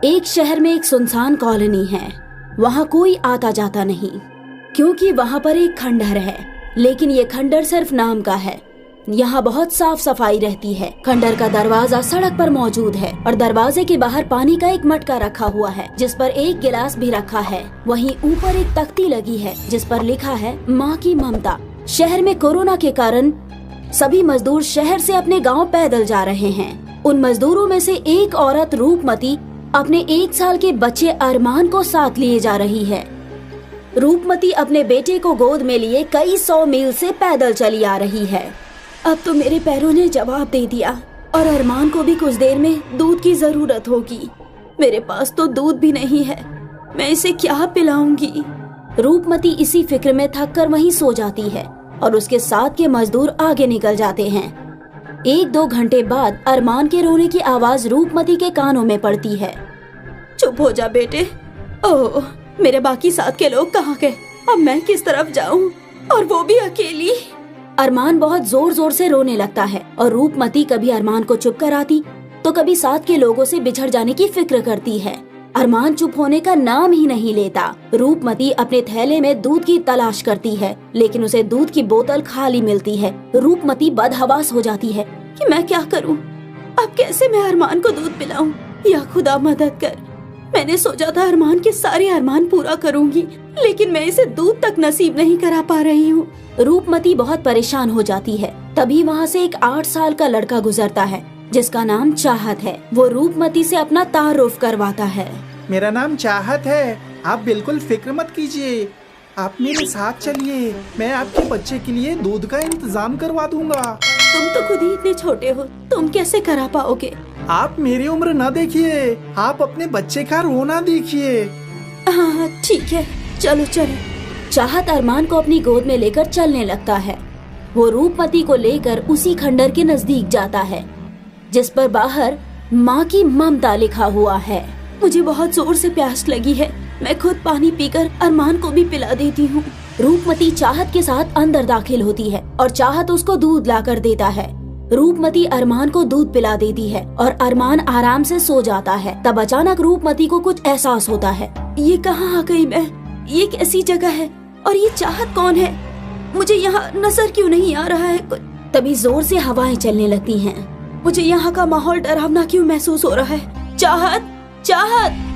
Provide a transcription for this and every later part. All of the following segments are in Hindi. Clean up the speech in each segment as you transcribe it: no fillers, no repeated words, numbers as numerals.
एक शहर में एक सुनसान कॉलोनी है। वहाँ कोई आता जाता नहीं, क्योंकि वहाँ पर एक खंडहर है, लेकिन ये खंडहर सिर्फ नाम का है। यहाँ बहुत साफ सफाई रहती है। खंडहर का दरवाजा सड़क पर मौजूद है और दरवाजे के बाहर पानी का एक मटका रखा हुआ है, जिस पर एक गिलास भी रखा है। वहीं ऊपर एक तख्ती लगी है, जिस पर लिखा है माँ की ममता। शहर में कोरोना के कारण सभी मजदूर शहर से अपने गाँव पैदल जा रहे हैं। उन मजदूरों में से एक औरत रूपमती अपने 1 साल के बच्चे अरमान को साथ लिए जा रही है। रूपमती अपने बेटे को गोद में लिए कई 100 मील से पैदल चली आ रही है। अब तो मेरे पैरों ने जवाब दे दिया और अरमान को भी कुछ देर में दूध की जरूरत होगी। मेरे पास तो दूध भी नहीं है, मैं इसे क्या पिलाऊंगी। रूपमती इसी फिक्र में थक कर वहीं सो जाती है और उसके साथ के मजदूर आगे निकल जाते हैं। 1-2 घंटे बाद अरमान के रोने की आवाज रूपमती के कानों में पड़ती है। चुप हो जा बेटे। ओह, मेरे बाकी साथ के लोग कहाँ गए? अब मैं किस तरफ जाऊं, और वो भी अकेली। अरमान बहुत जोर जोर से रोने लगता है और रूपमती कभी अरमान को चुप कराती तो कभी साथ के लोगों से बिछड़ जाने की फिक्र करती है। अरमान चुप होने का नाम ही नहीं लेता। रूपमती अपने थैले में दूध की तलाश करती है, लेकिन उसे दूध की बोतल खाली मिलती है। रूपमती बदहवास हो जाती है कि मैं क्या करूं? अब कैसे मैं अरमान को दूध पिलाऊं? या खुदा मदद कर। मैंने सोचा था अरमान के सारे अरमान पूरा करूंगी, लेकिन मैं इसे दूध तक नसीब नहीं करा पा रही हूँ। रूपमती बहुत परेशान हो जाती है। तभी वहाँ से एक 8 साल का लड़का गुजरता है, जिसका नाम चाहत है। वो रूपमती से अपना तारुफ करवाता है। मेरा नाम चाहत है, आप बिल्कुल फिक्र मत कीजिए। आप मेरे साथ चलिए, मैं आपके बच्चे के लिए दूध का इंतजाम करवा दूंगा। तुम तो खुद ही इतने छोटे हो, तुम कैसे करा पाओगे? आप मेरी उम्र न देखिए, आप अपने बच्चे का रोना देखिए। हाँ ठीक है, चलो चलो। चाहत अरमान को अपनी गोद में लेकर चलने लगता है। वो रूपमती को लेकर उसी खंडहर के नजदीक जाता है, जिस पर बाहर माँ की ममता लिखा हुआ है। मुझे बहुत जोर से प्यास लगी है, मैं खुद पानी पीकर अरमान को भी पिला देती हूँ। रूपमती चाहत के साथ अंदर दाखिल होती है और चाहत उसको दूध लाकर देता है। रूपमती अरमान को दूध पिला देती है और अरमान आराम से सो जाता है। तब अचानक रूपमती को कुछ एहसास होता है। ये कहाँ आ गई मैं? ये कैसी जगह है? और ये चाहत कौन है? मुझे यहाँ नजर क्यों नहीं आ रहा है कुछ? तभी जोर से हवाएं चलने लगती हैं। मुझे यहाँ का माहौल डरावना क्यों महसूस हो रहा है? चाहत, चाहत।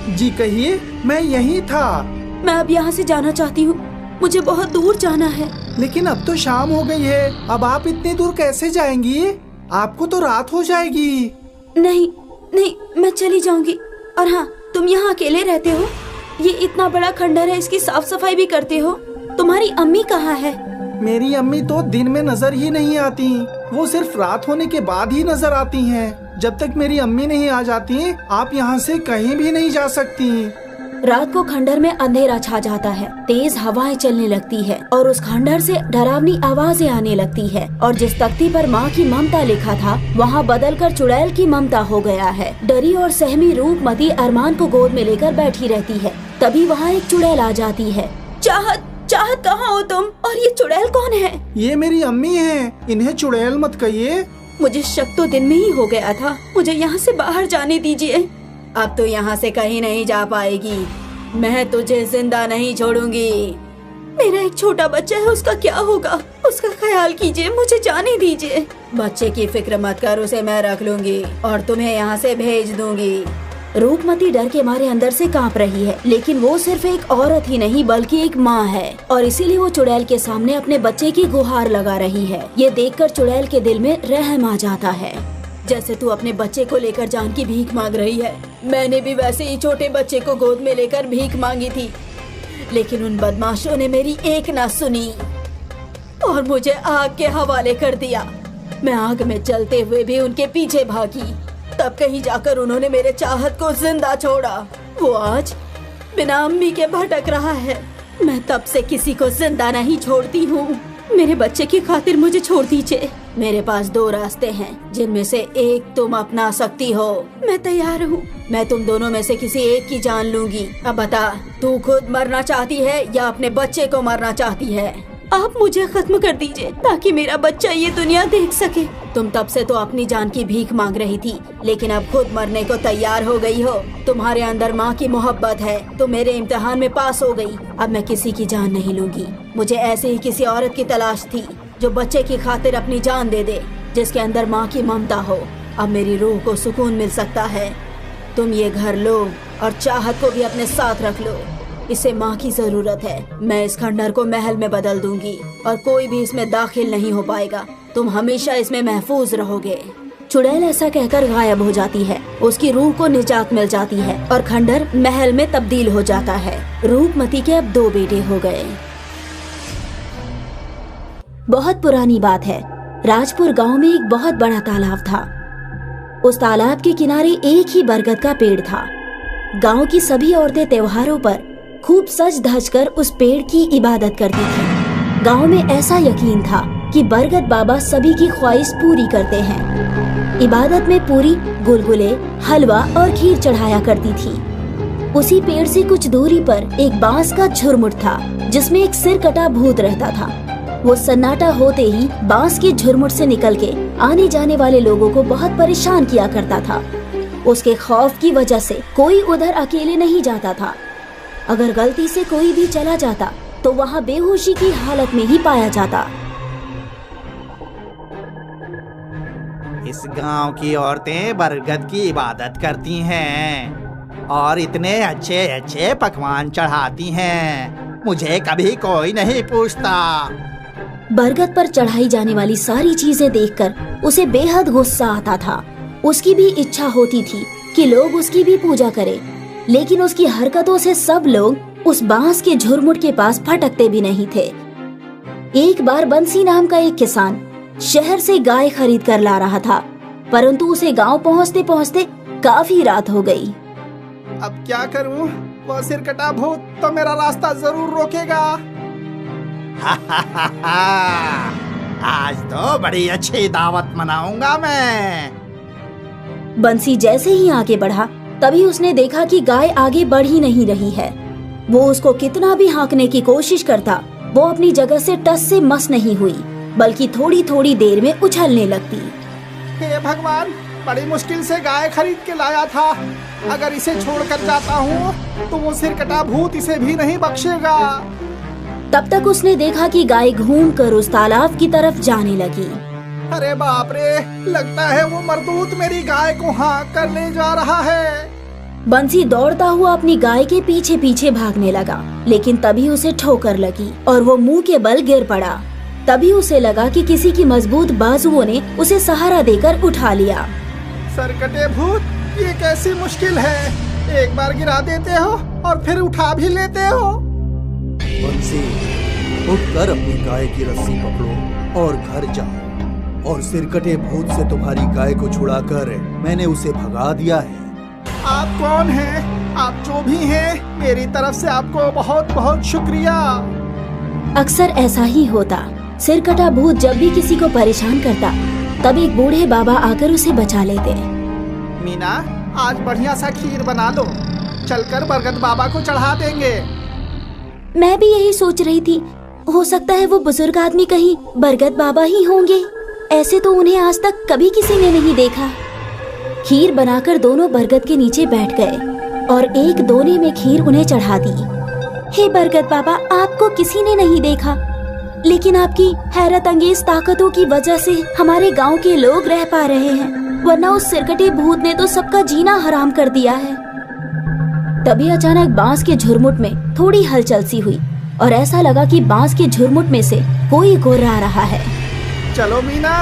जी कहिए, मैं यही था। मैं अब यहाँ से जाना चाहती हूँ, मुझे बहुत दूर जाना है। लेकिन अब तो शाम हो गई है, अब आप इतनी दूर कैसे जाएंगी? आपको तो रात हो जाएगी। नहीं नहीं, मैं चली जाऊंगी। और हाँ, तुम यहाँ अकेले रहते हो? ये इतना बड़ा खंडहर है, इसकी साफ सफाई भी करते हो? तुम्हारी अम्मी कहाँ है? मेरी अम्मी तो दिन में नजर ही नहीं आती, वो सिर्फ रात होने के बाद ही नजर आती हैं। जब तक मेरी अम्मी नहीं आ जाती, आप यहाँ से कहीं भी नहीं जा सकती। रात को खंडहर में अंधेरा छा जाता है, तेज हवाएं चलने लगती है और उस खंडहर से डरावनी आवाजें आने लगती है। और जिस तख्ती पर माँ की ममता लिखा था, वहाँ बदलकर चुड़ैल की ममता हो गया है। डरी और सहमी रूपमती अरमान को गोद में लेकर बैठी रहती है। तभी वहाँ एक चुड़ैल आ जाती है। चाहत, चाहत कहाँ हो तुम? और ये चुड़ैल कौन है? ये मेरी अम्मी है, इन्हें चुड़ैल मत कहिए। मुझे शक तो दिन में ही हो गया था, मुझे यहाँ से बाहर जाने दीजिए। अब तो यहाँ से कहीं नहीं जा पाएगी, मैं तुझे जिंदा नहीं छोड़ूंगी। मेरा एक छोटा बच्चा है, उसका क्या होगा? उसका ख्याल कीजिए, मुझे जाने दीजिए। बच्चे की फिक्र मत कर, उसे मैं रख लूंगी और तुम्हें यहाँ से भेज दूंगी। रूपमती डर के मारे अंदर से कांप रही है, लेकिन वो सिर्फ एक औरत ही नहीं बल्कि एक माँ है और इसीलिए वो चुड़ैल के सामने अपने बच्चे की गुहार लगा रही है। ये देखकर चुड़ैल के दिल में रहम आ जाता है। जैसे तू अपने बच्चे को लेकर जान की भीख मांग रही है, मैंने भी वैसे ही छोटे बच्चे को गोद में लेकर भीख मांगी थी, लेकिन उन बदमाशों ने मेरी एक ना सुनी और मुझे आग के हवाले कर दिया। मैं आग में जलते हुए भी उनके पीछे भागी, तब कहीं जाकर उन्होंने मेरे चाहत को जिंदा छोड़ा। वो आज बिना अम्मी के भटक रहा है। मैं तब से किसी को जिंदा नहीं छोड़ती हूँ। मेरे बच्चे की खातिर मुझे छोड़ दीजिए। मेरे पास 2 रास्ते हैं, जिनमें से एक तुम अपना सकती हो। मैं तैयार हूँ, मैं तुम दोनों में से किसी एक की जान लूंगी। अब बता, तू खुद मरना चाहती है या अपने बच्चे को मरना चाहती है? आप मुझे खत्म कर दीजिए ताकि मेरा बच्चा ये दुनिया देख सके। तुम तब से तो अपनी जान की भीख मांग रही थी, लेकिन अब खुद मरने को तैयार हो गई हो। तुम्हारे अंदर माँ की मोहब्बत है, तो मेरे इम्तिहान में पास हो गई। अब मैं किसी की जान नहीं लूंगी। मुझे ऐसे ही किसी औरत की तलाश थी जो बच्चे की खातिर अपनी जान दे दे, जिसके अंदर माँ की ममता हो। अब मेरी रूह को सुकून मिल सकता है। तुम ये घर लो और चाहत को भी अपने साथ रख लो। इसे माँ की जरूरत है। मैं इस खंडहर को महल में बदल दूंगी और कोई भी इसमें दाखिल नहीं हो पाएगा। तुम हमेशा इसमें महफूज रहोगे। चुड़ैल ऐसा कहकर गायब हो जाती है। उसकी रूह को निजात मिल जाती है और खंडहर महल में तब्दील हो जाता है। रूपमती के अब 2 बेटे हो गए। बहुत पुरानी बात है। राजपुर गांव में एक बहुत बड़ा तालाब था। उस तालाब के किनारे एक ही बरगद का पेड़ था। गांव की सभी औरतें त्योहारों पर खूब सज धज कर उस पेड़ की इबादत करती थी। गांव में ऐसा यकीन था कि बरगद बाबा सभी की ख्वाहिश पूरी करते हैं। इबादत में पूरी, गुलगुले, हलवा और खीर चढ़ाया करती थी। उसी पेड़ से कुछ दूरी पर एक बांस का झुरमुट था जिसमें एक सिर कटा भूत रहता था। वो सन्नाटा होते ही बांस के झुरमुट से निकल के आने जाने वाले लोगों को बहुत परेशान किया करता था। उसके खौफ की वजह से कोई उधर अकेले नहीं जाता था। अगर गलती से कोई भी चला जाता तो वहाँ बेहोशी की हालत में ही पाया जाता। इस गांव की औरतें बरगद की इबादत करती हैं और इतने अच्छे अच्छे पकवान चढ़ाती हैं। मुझे कभी कोई नहीं पूछता। बरगद पर चढ़ाई जाने वाली सारी चीजें देखकर उसे बेहद गुस्सा आता था। उसकी भी इच्छा होती थी कि लोग उसकी भी पूजा करें, लेकिन उसकी हरकतों से सब लोग उस बांस के झुरमुट के पास फटकते भी नहीं थे। एक बार बंसी नाम का एक किसान शहर से गाय खरीद कर ला रहा था, परंतु उसे गांव पहुंचते पहुंचते काफी रात हो गई। अब क्या करूं? वो सिरकटा भूत तो मेरा रास्ता जरूर रोकेगा। आज तो बड़ी अच्छी दावत मनाऊंगा मैं। बंसी जैसे ही आगे बढ़ा तभी उसने देखा कि गाय आगे बढ़ ही नहीं रही है। वो उसको कितना भी हाँकने की कोशिश करता, वो अपनी जगह से टस से मस नहीं हुई, बल्कि थोड़ी थोड़ी देर में उछलने लगती। हे भगवान, बड़ी मुश्किल से गाय खरीद के लाया था। अगर इसे छोड़कर जाता हूँ तो वो सिरकटा भूत इसे भी नहीं बख्शेगा। तब तक उसने देखा कि गाय घूमकर उस तालाब की तरफ जाने लगी। अरे बाप रे, लगता है वो मरदूत मेरी गाय को हाँक कर ले जा रहा है। बंसी दौड़ता हुआ अपनी गाय के पीछे पीछे भागने लगा, लेकिन तभी उसे ठोकर लगी और वो मुंह के बल गिर पड़ा। तभी उसे लगा कि किसी की मजबूत बाजुओं ने उसे सहारा देकर उठा लिया। सरकटे भूत, ये कैसी मुश्किल है। एक बार गिरा देते हो और फिर उठा भी लेते हो। बंसी, उठकर अपनी गाय की रस्सी पकड़ो और घर जाओ। और सिरकटे भूत से तुम्हारी गाय को छुड़ाकर मैंने उसे भगा दिया है। आप कौन हैं? आप जो भी हैं, मेरी तरफ से आपको बहुत बहुत शुक्रिया। अक्सर ऐसा ही होता। सिरकटा भूत जब भी किसी को परेशान करता, तब एक बूढ़े बाबा आकर उसे बचा लेते। मीना, आज बढ़िया सा खीर बना लो, चलकर बरगद बाबा को चढ़ा देंगे। मैं भी यही सोच रही थी। हो सकता है वो बुजुर्ग आदमी कहीं बरगद बाबा ही होंगे। ऐसे तो उन्हें आज तक कभी किसी ने नहीं देखा। खीर बनाकर दोनों बरगद के नीचे बैठ गए और एक दोने में खीर उन्हें चढ़ा दी। हे बरगद बाबा, आपको किसी ने नहीं देखा, लेकिन आपकी हैरत अंगेज ताकतों की वजह से हमारे गांव के लोग रह पा रहे हैं, वरना उस सिरकटे भूत ने तो सबका जीना हराम कर दिया है। तभी अचानक बांस के झुरमुट में थोड़ी हलचल सी हुई और ऐसा लगा कि बांस के झुरमुट में से कोई गुर्रा रहा है। चलो मीना,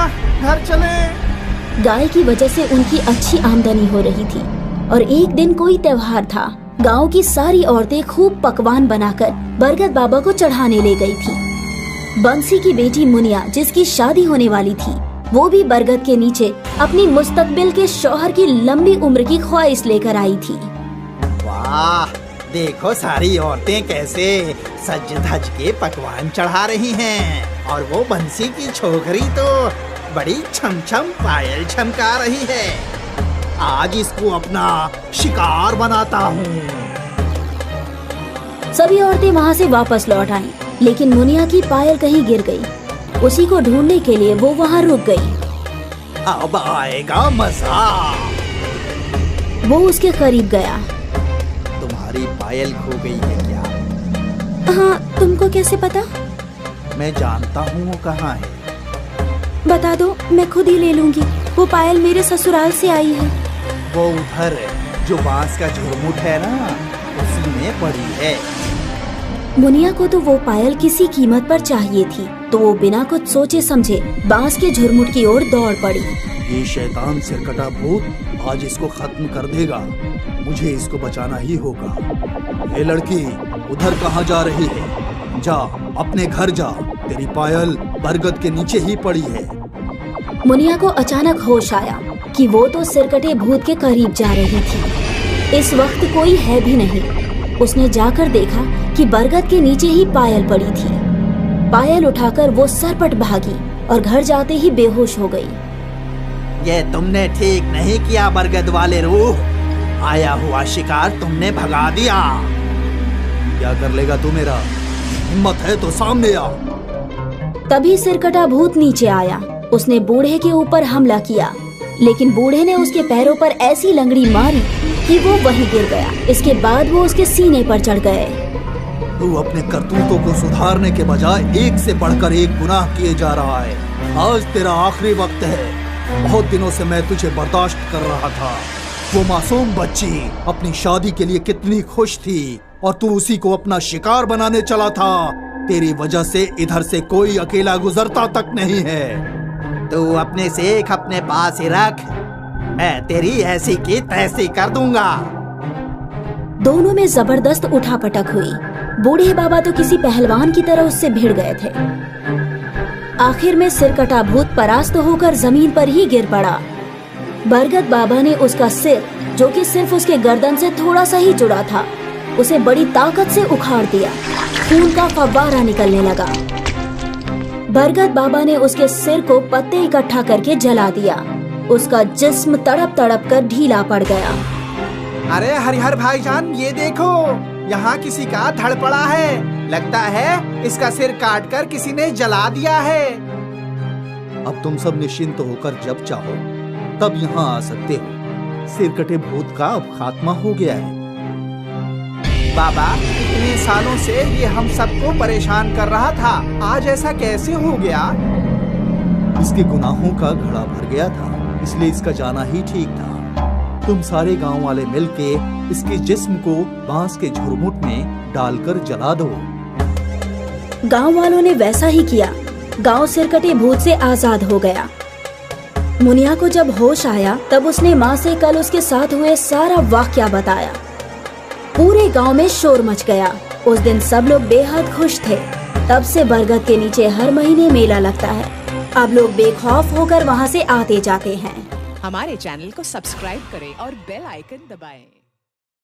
घर चलें। गाय की वजह से उनकी अच्छी आमदनी हो रही थी और एक दिन कोई त्योहार था। गांव की सारी औरतें खूब पकवान बनाकर बरगद बाबा को चढ़ाने ले गई थी। बंसी की बेटी मुनिया, जिसकी शादी होने वाली थी, वो भी बरगद के नीचे अपनी मुस्तकबिल के शौहर की लंबी उम्र की ख्वाहिश लेकर आई थी। वाह, देखो सारी औरतें कैसे सज धज के पकवान चढ़ा रही हैं और वो बंसी की छोकरी तो बड़ी छम छम पायल छमका रही है। आज इसको अपना शिकार बनाता हूँ। सभी औरतें वहाँ से वापस लौट आईं लेकिन मुनिया की पायल कहीं गिर गई। उसी को ढूंढने के लिए वो वहाँ रुक गई। अब आएगा मजा। वो उसके करीब गया। तुम्हारी पायल खो गई है क्या? हाँ, तुमको कैसे पता? मैं जानता हूँ वो कहाँ है। बता दो, मैं खुद ही ले लूंगी। वो पायल मेरे ससुराल से आई है। वो उधर जो बांस का झुरमुट है ना, उसी में पड़ी है। मुनिया को तो वो पायल किसी कीमत पर चाहिए थी, तो वो बिना कुछ सोचे समझे बांस के झुरमुट की ओर दौड़ पड़ी। ये शैतान सिरकटा भूत आज इसको खत्म कर देगा। मुझे इसको बचाना ही होगा। ये लड़की उधर कहाँ जा रही है? जा, अपने घर जा। तेरी पायल बरगद के नीचे ही पड़ी है। मुनिया को अचानक होश आया कि वो तो सिरकटे भूत के करीब जा रही थी। इस वक्त कोई है भी नहीं। उसने जाकर देखा कि बरगद के नीचे ही पायल पड़ी थी। पायल उठाकर वो सरपट भागी और घर जाते ही बेहोश हो गई। ये तुमने ठीक नहीं किया बरगद वाले रूह। आया हुआ शिकार तुमने भगा दिया। क्या कर लेगा तू मेरा? हिम्मत है तो सामने आ। तभी सिरकटा भूत नीचे आया। उसने बूढ़े के ऊपर हमला किया, लेकिन बूढ़े ने उसके पैरों पर ऐसी लंगड़ी मारी कि वो वहीं गिर गया। इसके बाद वो उसके सीने पर चढ़ गए। तू अपने करतूतों को सुधारने के बजाय एक से बढ़कर एक गुनाह किए जा रहा है। आज तेरा आखिरी वक्त है। बहुत दिनों से मैं तुझे बर्दाश्त कर रहा था। वो मासूम बच्ची अपनी शादी के लिए कितनी खुश थी और तू उसी को अपना शिकार बनाने चला था। तेरी वजह से इधर से कोई अकेला गुजरता तक नहीं है। तू अपने सीख अपने पास ही रख। मैं तेरी ऐसी की तैसी कर दूंगा। दोनों में जबरदस्त उठापटक हुई। बूढ़े बाबा तो किसी पहलवान की तरह उससे भिड़ गए थे। आखिर में सिरकटा भूत परास्त होकर जमीन पर ही गिर पड़ा। बरगद बाबा ने उसका सिर, जो कि सिर्फ उसके गर्दन से थोड़ा सा ही जुड़ा था, उसे बड़ी ताकत से उखाड़ दिया। खून का फव्वारा निकलने लगा। बरगद बाबा ने उसके सिर को पत्ते इकट्ठा करके जला दिया। उसका जिस्म तड़प तड़प कर ढीला पड़ गया। अरे हरिहर भाईजान, ये देखो, यहाँ किसी का धड़ पड़ा है। लगता है इसका सिर काट कर किसी ने जला दिया है। अब तुम सब निश्चिंत होकर जब चाहो तब यहाँ आ सकते हो। सिरकटे भूत का अब खात्मा हो गया है। बाबा, इतने सालों से ये हम सबको परेशान कर रहा था, आज ऐसा कैसे हो गया? इसके गुनाहों का घड़ा भर गया था, इसलिए इसका जाना ही ठीक था। तुम सारे गांव वाले मिलके इसके जिस्म को बांस के झुरमुट में डालकर जला दो। गांव वालों ने वैसा ही किया। गांव सिरकटे भूत से आजाद हो गया। मुनिया को जब होश आया तब उसने माँ से कल उसके साथ हुए सारा वाकया बताया। पूरे गांव में शोर मच गया। उस दिन सब लोग बेहद खुश थे। तब से बरगद के नीचे हर महीने मेला लगता है। अब लोग बेखौफ होकर वहां से आते जाते हैं। हमारे चैनल को सब्सक्राइब करें और बेल आइकन दबाएं।